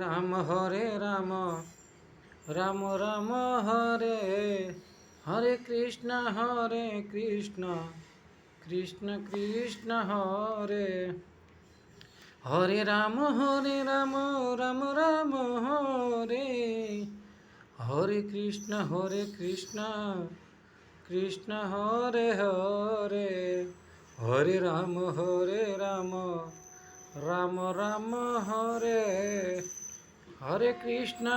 Ram Hare Ram Ram Ram Hare Hare Krishna Krishna Krishna Hare Hare Ram Ram Ram Hare Hare Krishna Krishna Hare Hare Hare Ram Ram Ram Hare Hare Krishna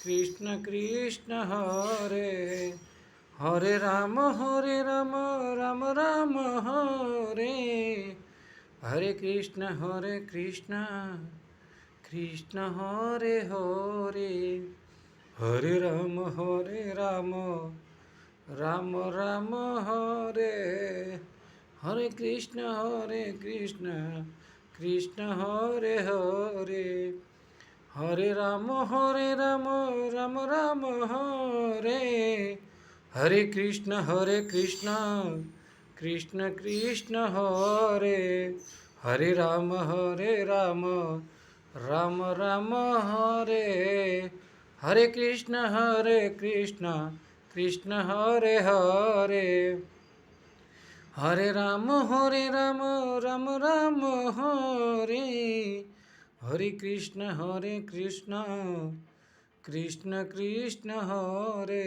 Krishna Krishna Hare Hare Ram Ram Ram Hare Hare Krishna Krishna Hare Hare Hare Ram Ram Ram Hare Hare Krishna Krishna Hare Hare Hare Ram Ram Ram Hare Hare Krishna Krishna Krishna Hare Hare Ram Ram Ram Hare Hare Krishna Krishna Hare Hare Hare Ram Ram Ram Hare Hare Krishna Krishna Krishna Hare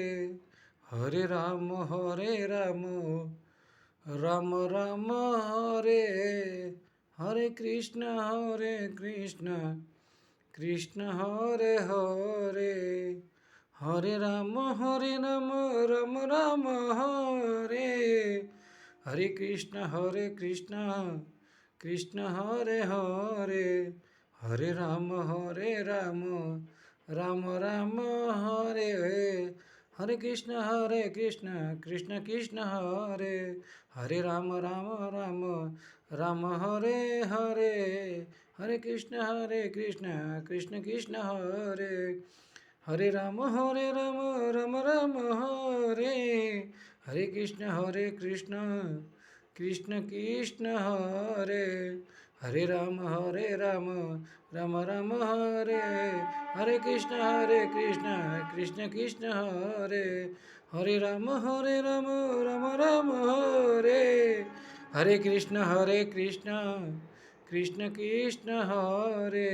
Hare Ram Ram Ram Hare Hare Krishna Krishna Hare Hare Hare Ram Ram Ram Hare Hare Krishna Krishna Hare Hare Hare Ram Ram Ram Hare Hare Krishna Krishna Krishna Hare Hare Ram Ram Hare Hare Hare Krishna Krishna Krishna Hare Hare Ram Ram Ram Hare Hare Krishna Krishna Krishna Hare Hare Ram Ram Ram Hare Hare Krishna Krishna Krishna Hare Hare Ram Ram Ram Hare Hare Krishna Krishna Krishna Hare